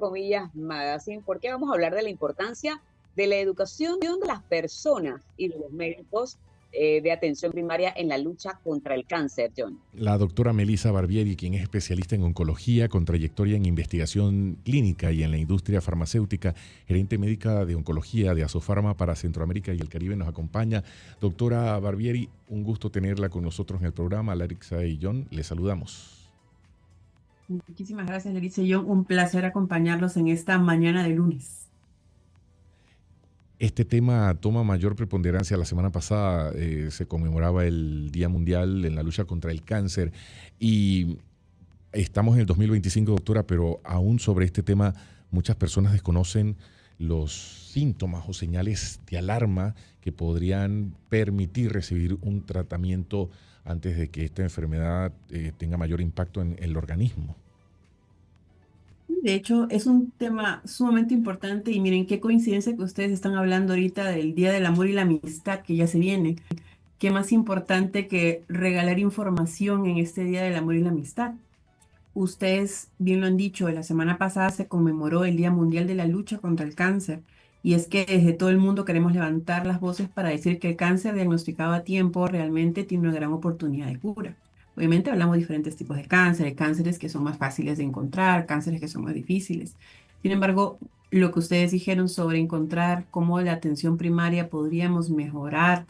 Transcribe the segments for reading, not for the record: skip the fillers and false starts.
comillas, magazine, porque vamos a hablar de la importancia de la educación de las personas y de los médicos de atención primaria en la lucha contra el cáncer, John. La doctora Melissa Barbieri, quien es especialista en oncología, con trayectoria en investigación clínica y en la industria farmacéutica, gerente médica de oncología de Asofarma para Centroamérica y el Caribe, nos acompaña. Doctora Barbieri, un gusto tenerla con nosotros en el programa. Larissa y John, les saludamos. Muchísimas gracias, Larissa y John. Un placer acompañarlos en esta mañana de lunes. Este tema toma mayor preponderancia. La semana pasada se conmemoraba el Día Mundial en la lucha contra el cáncer y estamos en el 2025, doctora, pero aún sobre este tema muchas personas desconocen los síntomas o señales de alarma que podrían permitir recibir un tratamiento antes de que esta enfermedad tenga mayor impacto en el organismo. De hecho, es un tema sumamente importante y miren qué coincidencia que ustedes están hablando ahorita del Día del Amor y la Amistad que ya se viene. Qué más importante que regalar información en este Día del Amor y la Amistad. Ustedes bien lo han dicho, la semana pasada se conmemoró el Día Mundial de la Lucha contra el Cáncer. Y es que desde todo el mundo queremos levantar las voces para decir que el cáncer diagnosticado a tiempo realmente tiene una gran oportunidad de cura. Obviamente hablamos de diferentes tipos de cáncer, hay cánceres que son más fáciles de encontrar, cánceres que son más difíciles. Sin embargo, lo que ustedes dijeron sobre encontrar cómo la atención primaria podríamos mejorar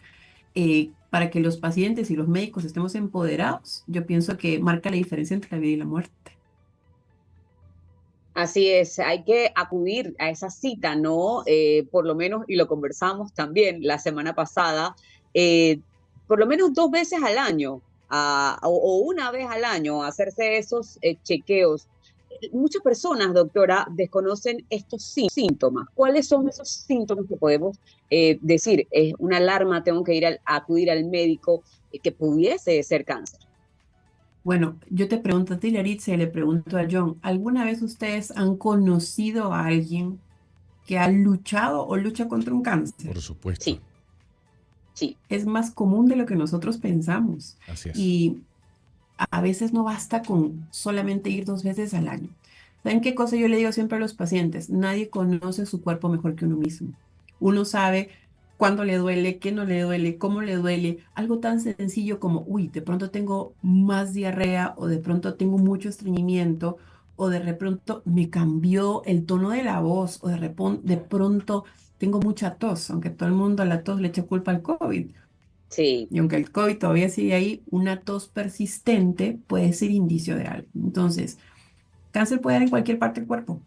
para que los pacientes y los médicos estemos empoderados, yo pienso que marca la diferencia entre la vida y la muerte. Así es, hay que acudir a esa cita, ¿no? Por lo menos, y lo conversamos también la semana pasada, por lo menos 2 veces al año o una vez al año hacerse esos chequeos. Muchas personas, doctora, desconocen estos síntomas. ¿Cuáles son esos síntomas que podemos decir? Es una alarma, tengo que ir a acudir al médico, que pudiese ser cáncer. Bueno, yo te pregunto a ti, Laritza, y le pregunto a John, ¿alguna vez ustedes han conocido a alguien que ha luchado o lucha contra un cáncer? Por supuesto. Sí, sí. Es más común de lo que nosotros pensamos. Así es. Y a veces no basta con solamente ir 2 veces al año. ¿Saben qué cosa yo le digo siempre a los pacientes? Nadie conoce su cuerpo mejor que uno mismo. Uno sabe cuándo le duele, qué no le duele, cómo le duele. Algo tan sencillo como, uy, de pronto tengo más diarrea o de pronto tengo mucho estreñimiento o de pronto me cambió el tono de la voz o de pronto tengo mucha tos, aunque todo el mundo a la tos le echa culpa al COVID. Sí, Y aunque el COVID todavía sigue ahí, una tos persistente puede ser indicio de algo. Entonces, cáncer puede dar en cualquier parte del cuerpo.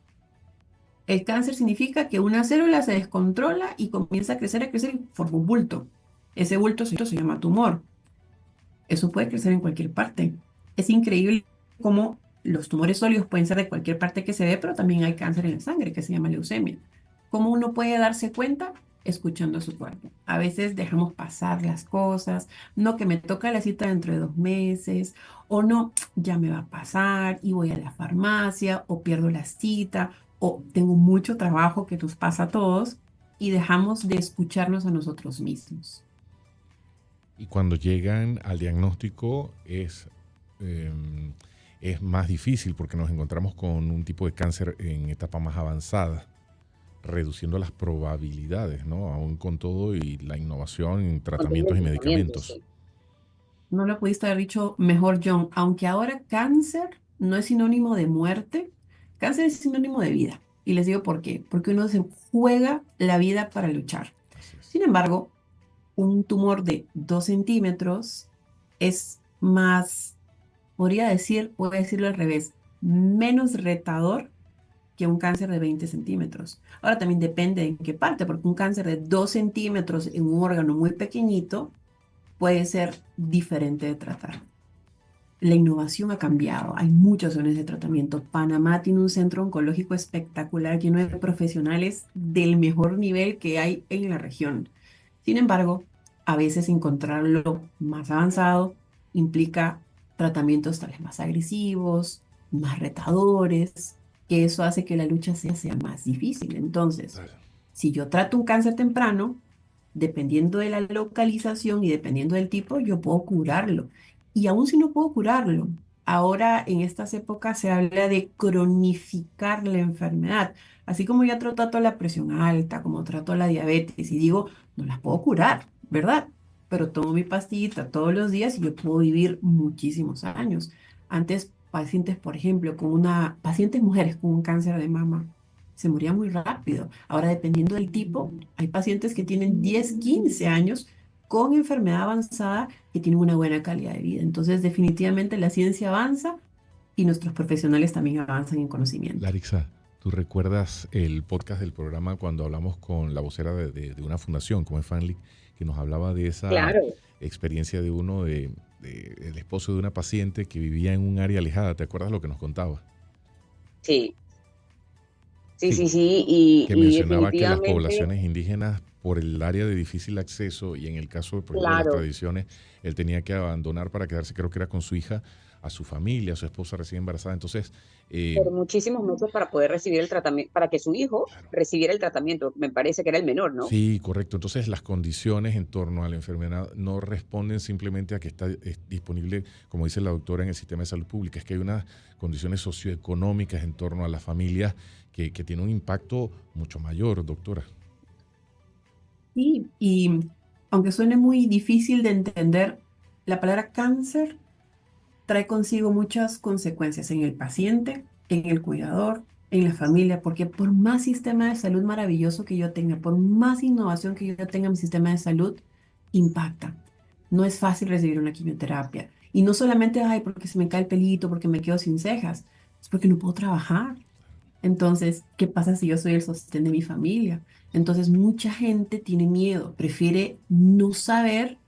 El cáncer significa que una célula se descontrola y comienza a crecer y forma un bulto. Ese bulto se llama tumor. Eso puede crecer en cualquier parte. Es increíble cómo los tumores sólidos pueden ser de cualquier parte que se ve, pero también hay cáncer en la sangre que se llama leucemia. ¿Cómo uno puede darse cuenta? Escuchando a su cuerpo. A veces dejamos pasar las cosas, no que me toca la cita dentro de 2 meses, o no, ya me va a pasar y voy a la farmacia, o pierdo la cita, o tengo mucho trabajo que nos pasa a todos y dejamos de escucharnos a nosotros mismos. Y cuando llegan al diagnóstico es más difícil porque nos encontramos con un tipo de cáncer en etapa más avanzada, reduciendo las probabilidades, ¿no? Aún con todo y la innovación en tratamientos y medicamentos. Sí. No lo pudiste haber dicho mejor, John. Aunque ahora cáncer no es sinónimo de muerte, cáncer es sinónimo de vida. Y les digo por qué. Porque uno se juega la vida para luchar. Así es. Sin embargo, un tumor de 2 centímetros es más, voy a decirlo al revés, menos retador que un cáncer de 20 centímetros. Ahora también depende en qué parte, porque un cáncer de 2 centímetros en un órgano muy pequeñito puede ser diferente de tratar. La innovación ha cambiado, hay muchas opciones de tratamiento. Panamá tiene un centro oncológico espectacular lleno de profesionales del mejor nivel que hay en la región. Sin embargo, a veces encontrarlo más avanzado implica tratamientos tal vez más agresivos, más retadores, que eso hace que la lucha sea más difícil. Entonces, Claro. si yo trato un cáncer temprano, dependiendo de la localización y dependiendo del tipo, yo puedo curarlo. Y aún si no puedo curarlo, ahora en estas épocas se habla de cronificar la enfermedad. Así como yo trato la presión alta, como trato la diabetes y digo, no las puedo curar, ¿verdad? Pero tomo mi pastillita todos los días y yo puedo vivir muchísimos años. Antes, pacientes, por ejemplo, pacientes mujeres con un cáncer de mama, se morían muy rápido. Ahora, dependiendo del tipo, hay pacientes que tienen 10, 15 años con enfermedad avanzada que tienen una buena calidad de vida. Entonces, definitivamente la ciencia avanza y nuestros profesionales también avanzan en conocimiento. Larissa, ¿tú recuerdas el podcast del programa cuando hablamos con la vocera de una fundación como es Fanlic, que nos hablaba de esa Claro, experiencia de el esposo de una paciente que vivía en un área alejada? ¿Te acuerdas lo que nos contaba? sí, sí, Sí, sí, sí, que y mencionaba que las definitivamente, poblaciones indígenas, por el área de difícil acceso y en el caso, por ejemplo, de las claro. tradiciones, él tenía que abandonar para quedarse, creo que era con su hija, a su familia, a su esposa recién embarazada. Entonces, Por muchísimos meses para poder recibir el tratamiento, para que su hijo claro, recibiera el tratamiento. Me parece que era el menor, ¿no? sí, correcto. Entonces, las condiciones en torno a la enfermedad no responden simplemente a que está disponible, como dice la doctora, en el sistema de salud pública. Es que hay unas condiciones socioeconómicas en torno a las familias que tienen un impacto mucho mayor, doctora. Sí, y aunque suene muy difícil de entender, la palabra cáncer trae consigo muchas consecuencias en el paciente, en el cuidador, en la familia, porque por más sistema de salud maravilloso que yo tenga, por más innovación que yo tenga en mi sistema de salud, impacta. No es fácil recibir una quimioterapia. Y no solamente, ay, porque se me cae el pelito, porque me quedo sin cejas, es porque no puedo trabajar. Entonces, ¿qué pasa si yo soy el sostén de mi familia? Entonces, mucha gente tiene miedo, prefiere no saber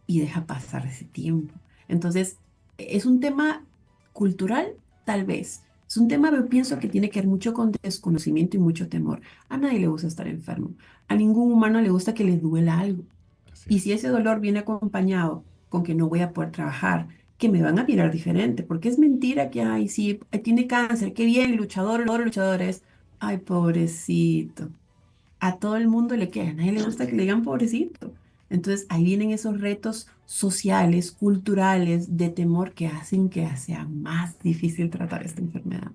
y deja pasar ese tiempo. Entonces, es un tema cultural, tal vez. Es un tema, yo pienso que tiene que ver mucho con desconocimiento y mucho temor. A nadie le gusta estar enfermo. A ningún humano le gusta que le duela algo. Así Y es. si ese dolor viene acompañado con que no voy a poder trabajar, que me van a mirar diferente, porque es mentira que, ay, sí, tiene cáncer, qué bien, luchador, luchador es, ay, pobrecito. A todo el mundo le queda, a nadie le gusta que le digan pobrecito. Entonces ahí vienen esos retos sociales, culturales, de temor que hacen que sea más difícil tratar esta enfermedad.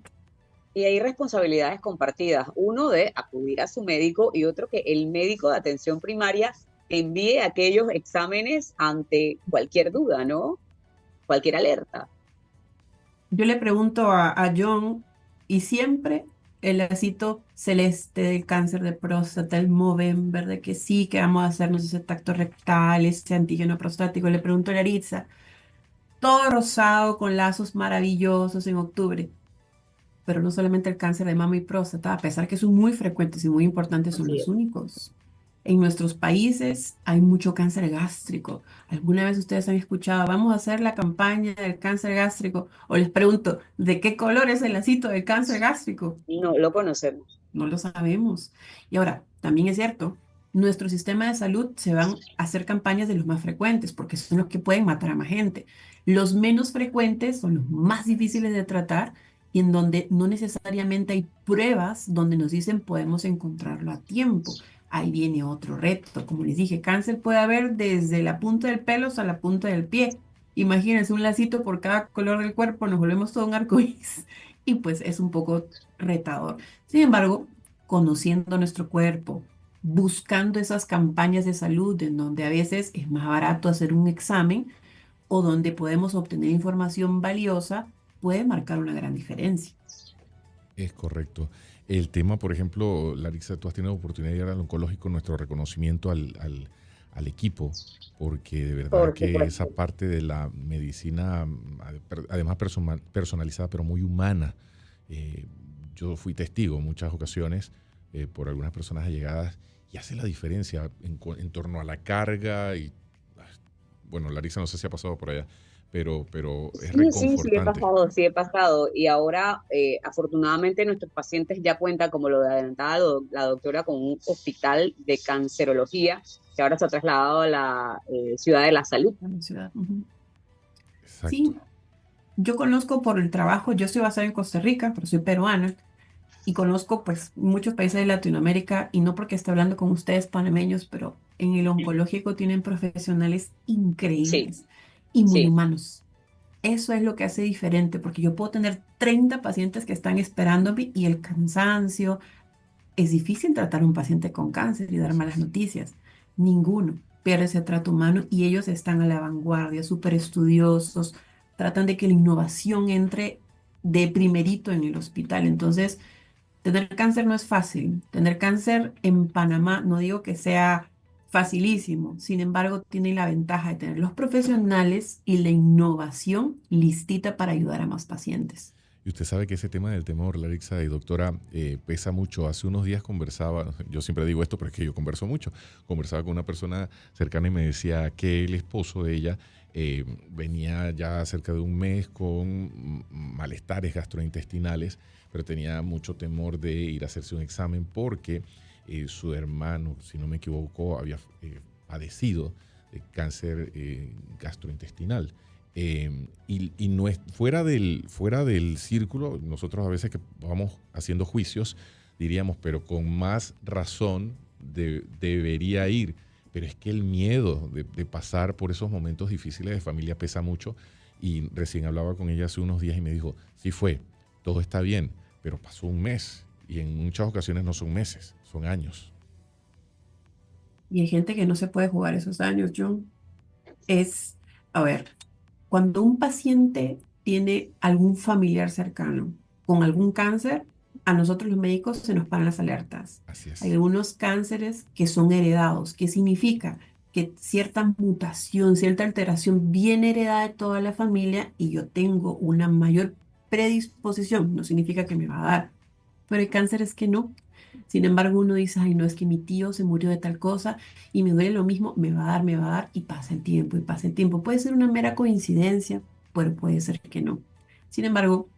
Y hay responsabilidades compartidas. Uno de acudir a su médico y otro que el médico de atención primaria envíe aquellos exámenes ante cualquier duda, ¿no? Cualquier alerta. Yo le pregunto a John, y siempre el lacito celeste del cáncer de próstata, el Movember, de que sí, que vamos a hacernos ese tacto rectal, ese antígeno prostático. Le pregunto a Yaritza, todo rosado con lazos maravillosos en octubre. Pero no solamente el cáncer de mama y próstata, a pesar que son muy frecuentes y muy importantes, son Así los es. únicos. En nuestros países hay mucho cáncer gástrico. ¿Alguna vez ustedes han escuchado, vamos a hacer la campaña del cáncer gástrico? O les pregunto, ¿de qué color es el lacito del cáncer gástrico? No lo conocemos. No lo sabemos. Y ahora, también es cierto, nuestro sistema de salud se van a hacer campañas de los más frecuentes, porque son los que pueden matar a más gente. Los menos frecuentes son los más difíciles de tratar y en donde no necesariamente hay pruebas donde nos dicen podemos encontrarlo a tiempo. Ahí viene otro reto. Como les dije, cáncer puede haber desde la punta del pelo hasta la punta del pie. Imagínense un lacito por cada color del cuerpo, nos volvemos todo un arcoíris. Y pues es un poco retador. Sin embargo, conociendo nuestro cuerpo, buscando esas campañas de salud en donde a veces es más barato hacer un examen o donde podemos obtener información valiosa, puede marcar una gran diferencia. Es correcto. El tema, por ejemplo, Larissa, tú has tenido oportunidad de ir al oncológico, nuestro reconocimiento al equipo, porque de verdad Por que esa supuesto. parte de la medicina, además personalizada, pero muy humana, eh, yo fui testigo en muchas ocasiones por algunas personas allegadas y hace la diferencia en torno a la carga y, ah, bueno, Larissa no sé si ha pasado por allá, pero es Sí, sí, sí he reconfortante. pasado, sí he pasado. Y ahora, afortunadamente, nuestros pacientes ya cuentan, como lo adelantaba la doctora, con un hospital de cancerología que ahora se ha trasladado a la Ciudad de la Salud. En la ciudad. Ujú. Exacto. Sí, yo conozco por el trabajo, yo estoy basada en Costa Rica, pero soy peruana y conozco pues muchos países de Latinoamérica y no porque esté hablando con ustedes panameños, pero en el oncológico tienen profesionales Sí, increíbles y muy sí, humanos. Eso es lo que hace diferente, porque yo puedo tener 30 pacientes que están esperándome y el cansancio, es difícil tratar a un paciente con cáncer y dar Así malas es. noticias. Ninguno pierde ese trato humano y ellos están a la vanguardia, súper estudiosos, tratan de que la innovación entre de primerito en el hospital. Entonces, tener cáncer no es fácil. Tener cáncer en Panamá, no digo que sea facilísimo, sin embargo, tiene la ventaja de tener los profesionales y la innovación listita para ayudar a más pacientes. Y usted sabe que ese tema del temor, Larissa y doctora, pesa mucho. Hace unos días conversaba, yo siempre digo esto, pero es que yo converso mucho. Conversaba con una persona cercana y me decía que el esposo de ella venía ya cerca de un mes con malestares gastrointestinales, pero tenía mucho temor de ir a hacerse un examen porque su hermano, si no me equivoco, había padecido de cáncer gastrointestinal. Y no es, fuera del círculo, nosotros a veces que vamos haciendo juicios, diríamos, pero con más razón debería ir. Pero es que el miedo de pasar por esos momentos difíciles de familia pesa mucho. Y recién hablaba con ella hace unos días y me dijo, sí fue, todo está bien, pero pasó un mes. Y en muchas ocasiones no son meses, son años. Y hay gente que no se puede jugar esos años, John. Es, a ver, cuando un paciente tiene algún familiar cercano con algún cáncer, a nosotros los médicos se nos paran las alertas. Así Hay es. algunos cánceres que son heredados. ¿Qué significa? Que cierta mutación, cierta alteración viene heredada de toda la familia y yo tengo una mayor predisposición. No significa que me va a dar, pero hay cánceres que no. Sin embargo, uno dice, ay, no, es que mi tío se murió de tal cosa y me duele lo mismo, me va a dar, y pasa el tiempo, y pasa el tiempo. Puede ser una mera coincidencia, pero puede ser que no. Sin embargo,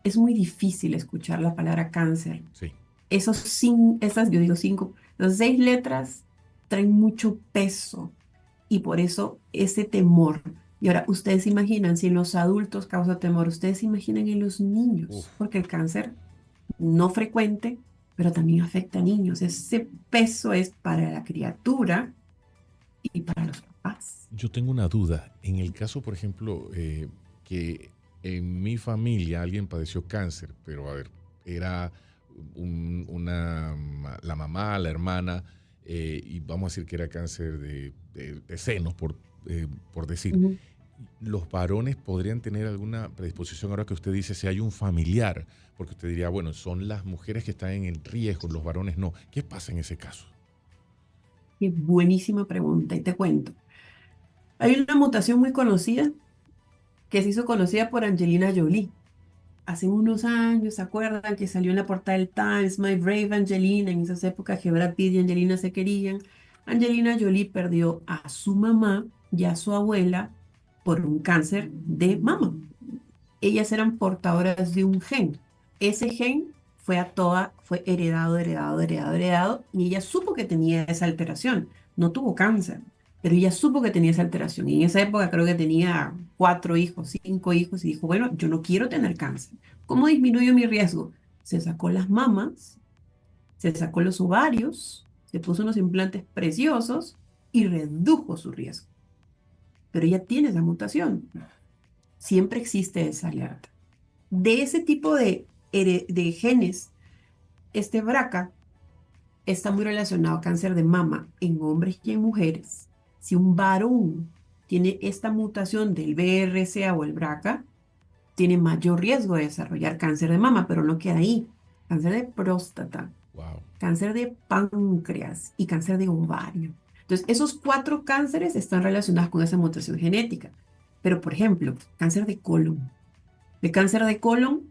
es muy difícil escuchar la palabra cáncer. Sí. Esas, yo digo cinco, las 6 letras traen mucho peso y por eso ese temor. Y ahora, ustedes se imaginan, si en los adultos causa temor, ustedes se imaginan en los Uf. niños, porque el cáncer no frecuente, pero también afecta a niños. Ese peso es para la criatura y para los papás. Yo tengo una duda. En el caso, por ejemplo, que en mi familia alguien padeció cáncer, pero a ver, era la mamá, la hermana, y vamos a decir que era cáncer de senos, por decir. Ujú. ¿Los varones podrían tener alguna predisposición ahora que usted dice si hay un familiar? Porque usted diría, bueno, son las mujeres que están en el riesgo, los varones no. ¿Qué pasa en ese caso? Qué buenísima pregunta y te cuento. Hay una mutación muy conocida que se hizo conocida por Angelina Jolie. Hace unos años, ¿se acuerdan que salió en la portada del Times, My Brave Angelina? En esas épocas que Brad Pitt y Angelina se querían. Angelina Jolie perdió a su mamá y a su abuela por un cáncer de mama. Ellas eran portadoras de un gen. Ese gen fue heredado, heredado, heredado, heredado, y ella supo que tenía esa alteración. No tuvo cáncer, pero ella supo que tenía esa alteración. Y en esa época creo que tenía 4 hijos, 5 hijos, y dijo, bueno, yo no quiero tener cáncer. ¿Cómo disminuyo mi riesgo? Se sacó las mamas, se sacó los ovarios, se puso unos implantes preciosos y redujo su riesgo. Pero ella tiene esa mutación. Siempre existe esa alerta. De ese tipo de genes, este BRCA está muy relacionado a cáncer de mama en hombres y en mujeres. Si un varón tiene esta mutación del BRCA o el BRCA, tiene mayor riesgo de desarrollar cáncer de mama, pero no queda ahí. Cáncer de próstata, Wow. cáncer de páncreas y cáncer de ovario. Entonces, esos 4 cánceres están relacionados con esa mutación genética. Pero, por ejemplo, cáncer de colon. El cáncer de colon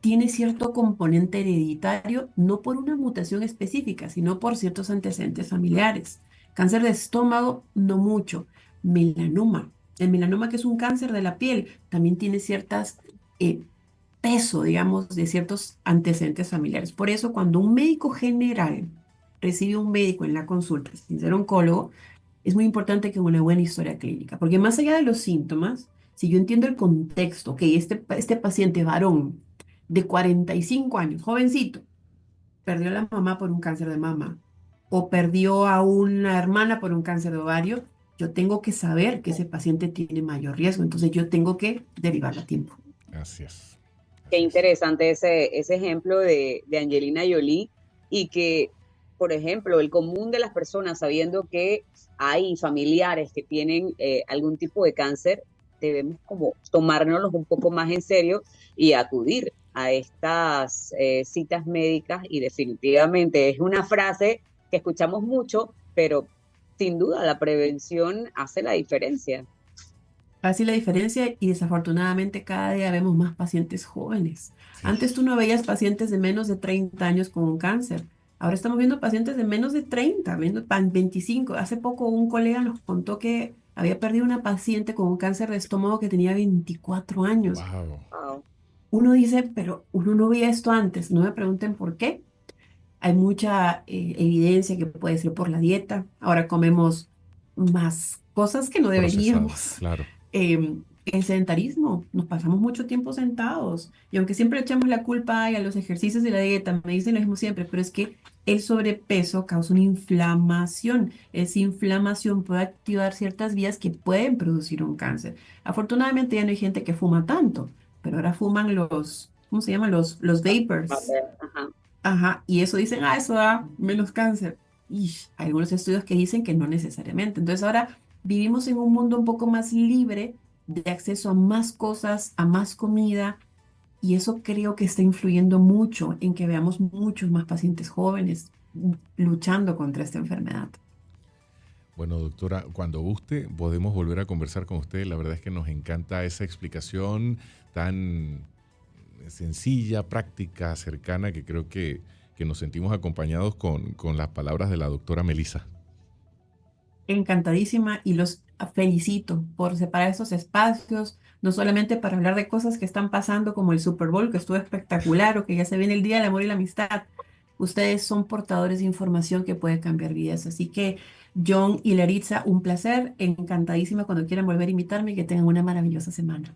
tiene cierto componente hereditario, no por una mutación específica, sino por ciertos antecedentes familiares. Cáncer de estómago, no mucho. Melanoma. El melanoma, que es un cáncer de la piel, también tiene ciertas peso, digamos, de ciertos antecedentes familiares. Por eso, cuando un médico general recibe un médico en la consulta, sin ser oncólogo, es muy importante que una buena historia clínica, porque más allá de los síntomas, si yo entiendo el contexto, ok, este paciente varón de 45 años, jovencito, perdió a la mamá por un cáncer de mama o perdió a una hermana por un cáncer de ovario, yo tengo que saber que ese paciente tiene mayor riesgo, entonces yo tengo que derivarlo a tiempo. Así es. Qué Así es. interesante ese ejemplo de Angelina Jolie y que, por ejemplo, el común de las personas, sabiendo que hay familiares que tienen algún tipo de cáncer, debemos como tomárnoslos un poco más en serio y acudir a estas citas médicas y definitivamente es una frase que escuchamos mucho, pero sin duda la prevención hace la diferencia. Así la diferencia y desafortunadamente cada día vemos más pacientes jóvenes. Sí. Antes tú no veías pacientes de menos de 30 años con un cáncer. Ahora estamos viendo pacientes de menos de 30, viendo 25. Hace poco un colega nos contó que había perdido una paciente con un cáncer de estómago que tenía 24 años. Wow. Wow. Uno dice, pero uno no veía esto antes. No me pregunten por qué. Hay mucha evidencia que puede ser por la dieta. Ahora comemos más cosas que no Procesadas, deberíamos. claro. El sedentarismo, nos pasamos mucho tiempo sentados. Y aunque siempre echamos la culpa ay, a los ejercicios de la dieta, me dicen lo mismo siempre, pero es que el sobrepeso causa una inflamación. Esa inflamación puede activar ciertas vías que pueden producir un cáncer. Afortunadamente ya no hay gente que fuma tanto, pero ahora fuman los, ¿cómo se llaman? Los vapors. Ajá. Ajá, y eso dicen, ah, eso da menos cáncer. Y hay algunos estudios que dicen que no necesariamente. Entonces ahora vivimos en un mundo un poco más libre de acceso a más cosas, a más comida, y eso creo que está influyendo mucho en que veamos muchos más pacientes jóvenes luchando contra esta enfermedad. Bueno, doctora, cuando guste podemos volver a conversar con usted. La verdad es que nos encanta esa explicación tan sencilla, práctica, cercana, que creo que nos sentimos acompañados con las palabras de la doctora Melissa. Encantadísima y los felicito por separar estos espacios, no solamente para hablar de cosas que están pasando como el Super Bowl, que estuvo espectacular, o que ya se viene el Día del Amor y la Amistad. Ustedes son portadores de información que puede cambiar vidas. Así que, John y Laritza, un placer, encantadísima cuando quieran volver a invitarme y que tengan una maravillosa semana.